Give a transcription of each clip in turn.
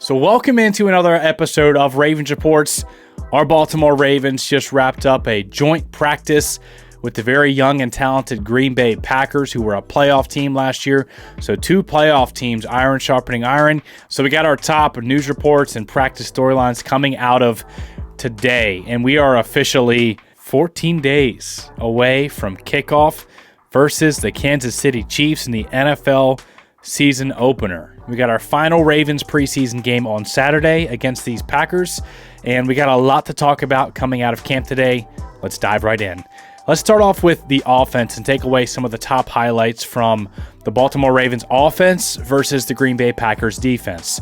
So welcome into another episode of Ravens Reports. Our Baltimore Ravens just wrapped up a joint practice with the very young and talented Green Bay Packers, who were a playoff team last year. So two playoff teams, iron sharpening iron. So we got our top news reports and practice storylines coming out of today. And we are officially 14 days away from kickoff versus the Kansas City Chiefs in the NFL season opener. We got our final Ravens preseason game on Saturday against these Packers, and we got a lot to talk about coming out of camp today. Let's dive right in. Let's start off with the offense and take away some of the top highlights from the Baltimore Ravens offense versus the Green Bay Packers defense.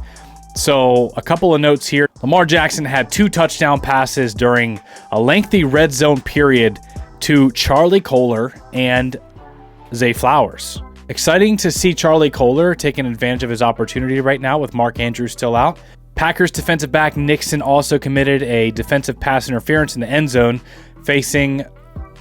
So a couple of notes here. Lamar Jackson had 2 touchdown passes during a lengthy red zone period to Charlie Kolar and Zay Flowers. Exciting to see Charlie Kolar taking advantage of his opportunity right now with Mark Andrews still out. Packers defensive back Nixon also committed a defensive pass interference in the end zone facing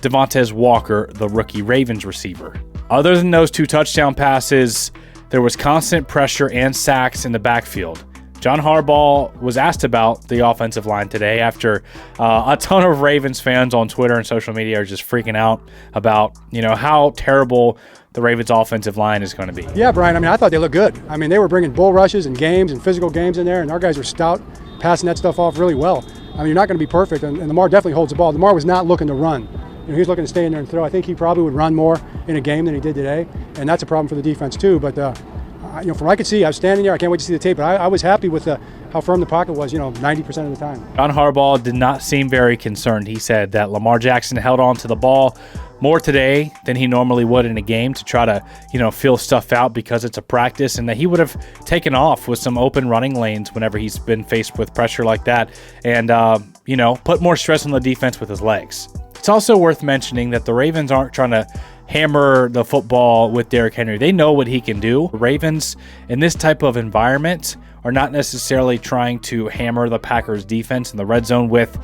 Devontae Walker, the rookie Ravens receiver. Other than those 2 touchdown passes, there was constant pressure and sacks in the backfield. John Harbaugh was asked about the offensive line today after a ton of Ravens fans on Twitter and social media are just freaking out about, how terrible the Ravens offensive line is going to be. Yeah, Brian, I thought they looked good. They were bringing bull rushes and games and physical games in there, and our guys were stout, passing that stuff off really well. You're not going to be perfect, and Lamar definitely holds the ball. Lamar was not looking to run. He was looking to stay in there and throw. I think he probably would run more in a game than he did today, and that's a problem for the defense too. But from what I could see, I was standing there. I can't wait to see the tape, but I was happy with how firm the pocket was, 90% of the time. John Harbaugh did not seem very concerned. He said that Lamar Jackson held on to the ball more today than he normally would in a game to try to, feel stuff out because it's a practice, and that he would have taken off with some open running lanes whenever he's been faced with pressure like that and, put more stress on the defense with his legs. It's also worth mentioning that the Ravens aren't trying to hammer the football with Derrick Henry. They know what he can do. The Ravens, in this type of environment, are not necessarily trying to hammer the Packers defense in the red zone with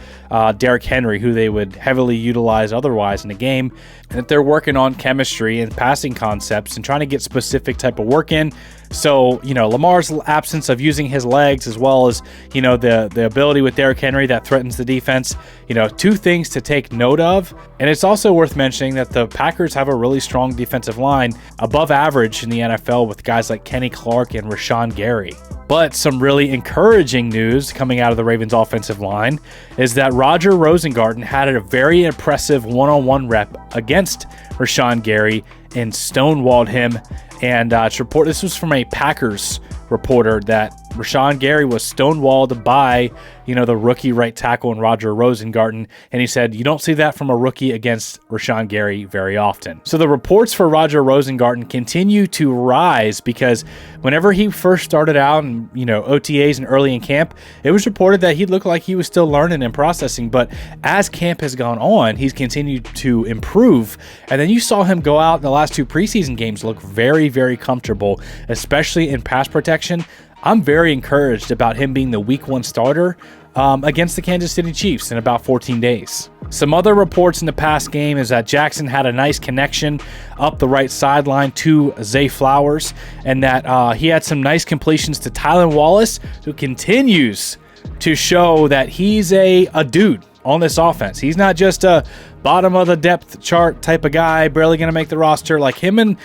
Derrick Henry, who they would heavily utilize otherwise in the game. And that they're working on chemistry and passing concepts and trying to get specific type of work in. So, Lamar's absence of using his legs as well as, the ability with Derrick Henry that threatens the defense, 2 things to take note of. And it's also worth mentioning that the Packers have a really strong defensive line, above average in the NFL, with guys like Kenny Clark and Rashawn Gary. But some really encouraging news coming out of the Ravens offensive line is that Roger Rosengarten had a very impressive one-on-one rep against Rashawn Gary and stonewalled him. And this was from a Packers reporter that Rashawn Gary was stonewalled by, the rookie right tackle and Roger Rosengarten. And he said, you don't see that from a rookie against Rashawn Gary very often. So the reports for Roger Rosengarten continue to rise because whenever he first started out in, OTAs and early in camp, it was reported that he looked like he was still learning and processing. But as camp has gone on, he's continued to improve. And then you saw him go out in the last 2 preseason games, look very, very comfortable, especially in pass protection. I'm very encouraged about him being the week 1 starter against the Kansas City Chiefs in about 14 days. Some other reports in the past game is that Jackson had a nice connection up the right sideline to Zay Flowers, and that he had some nice completions to Tylan Wallace, who continues to show that he's a dude on this offense. He's not just a bottom of the depth chart type of guy, barely going to make the roster. Like him and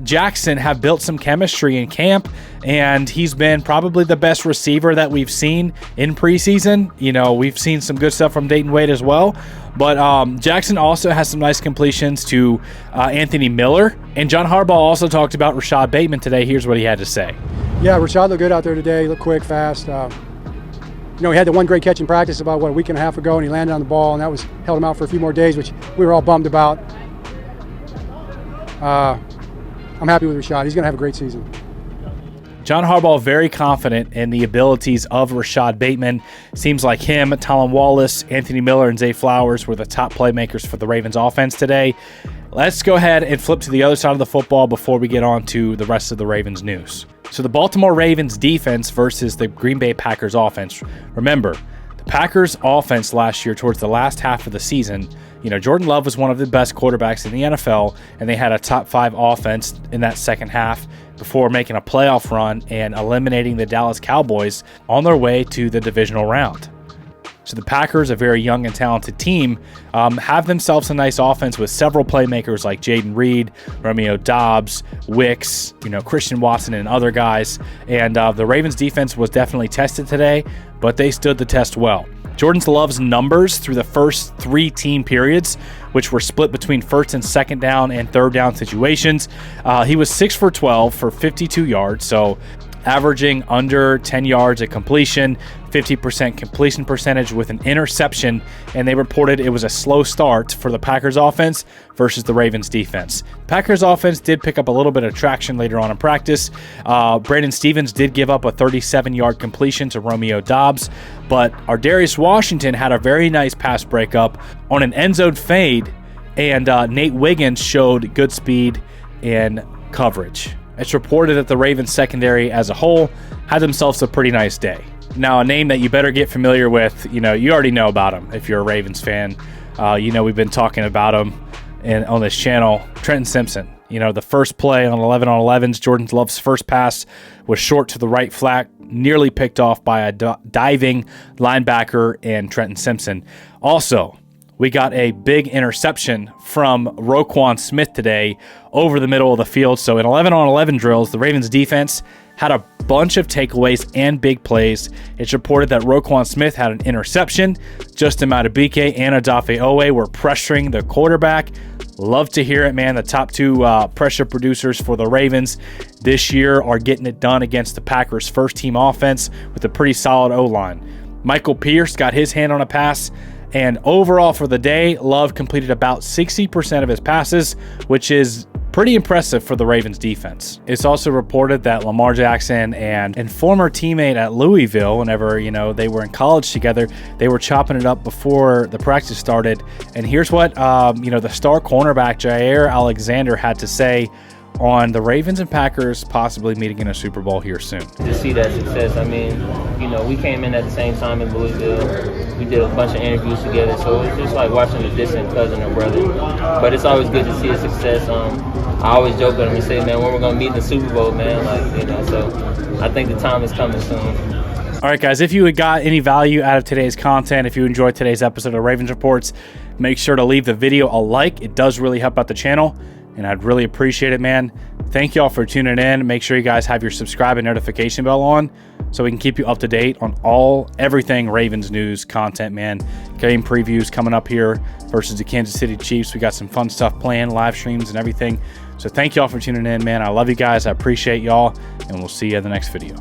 Jackson have built some chemistry in camp, and he's been probably the best receiver that we've seen in preseason. We've seen some good stuff from Dayton Wade as well, but Jackson also has some nice completions to Anthony Miller. And John Harbaugh also talked about Rashad Bateman today. Here's what he had to say. Yeah, Rashad looked good out there today. He looked quick, fast. He had the one great catch in practice about, a week and a half ago, and he landed on the ball, and that held him out for a few more days, which we were all bummed about. I'm happy with Rashad. He's going to have a great season. John Harbaugh very confident in the abilities of Rashad Bateman. Seems like him, Tylan Wallace, Anthony Miller, and Zay Flowers were the top playmakers for the Ravens offense today. Let's go ahead and flip to the other side of the football before we get on to the rest of the Ravens news. So the Baltimore Ravens defense versus the Green Bay Packers offense. Remember, the Packers offense last year towards the last half of the season, Jordan Love was one of the best quarterbacks in the NFL, and they had a top 5 offense in that second half. before making a playoff run and eliminating the Dallas Cowboys on their way to the divisional round. So the Packers, a very young and talented team, have themselves a nice offense with several playmakers like Jaden Reed, Romeo Doubs, Wicks, Christian Watson, and other guys. And the Ravens defense was definitely tested today, but they stood the test well. Jordan Love's numbers through the first 3 team periods, which were split between first and second down and third down situations, he was 6 for 12 for 52 yards, so averaging under 10 yards at completion, 50% completion percentage with an interception, and they reported it was a slow start for the Packers offense versus the Ravens defense. Packers offense did pick up a little bit of traction later on in practice. Brandon Stevens did give up a 37-yard completion to Romeo Doubs, but Ardarius Washington had a very nice pass breakup on an end zone fade, and Nate Wiggins showed good speed and coverage. It's reported that the Ravens secondary as a whole had themselves a pretty nice day. Now, a name that you better get familiar with, you already know about him if you're a Ravens fan. We've been talking about him on this channel, Trenton Simpson. The first play on 11-on-11s, Jordan Love's first pass was short to the right flat, nearly picked off by a diving linebacker and Trenton Simpson. Also, we got a big interception from Roquan Smith today over the middle of the field. So in 11-on-11 drills, the Ravens defense had a bunch of takeaways and big plays. It's reported that Roquan Smith had an interception. Justin Madubuike and Odafe Owe were pressuring the quarterback. Love to hear it, man. The top 2 pressure producers for the Ravens this year are getting it done against the Packers' first-team offense with a pretty solid O-line. Michael Pierce got his hand on a pass. And overall for the day, Love completed about 60% of his passes, which is pretty impressive for the Ravens defense. It's also reported that Lamar Jackson and former teammate at Louisville, whenever they were in college together, they were chopping it up before the practice started. And here's what the star cornerback Jair Alexander had to say on the Ravens and Packers possibly meeting in a Super Bowl here soon. To see that success, we came in at the same time in Louisville. We did a bunch of interviews together, so it's just like watching a distant cousin or brother. But it's always good to see a success. I always joke with him and say, man, when we're gonna meet in the Super Bowl, man, so I think the time is coming soon. All right, guys, if you got any value out of today's content, if you enjoyed today's episode of Ravens Reports, make sure to leave the video a like. It does really help out the channel, and I'd really appreciate it, man. Thank y'all for tuning in. Make sure you guys have your subscribe and notification bell on so we can keep you up to date on everything Ravens news content, man. Game previews coming up here versus the Kansas City Chiefs. We got some fun stuff planned, live streams and everything. So thank y'all for tuning in, man. I love you guys. I appreciate y'all, and we'll see you in the next video.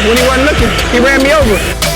When he wasn't looking, he ran me over.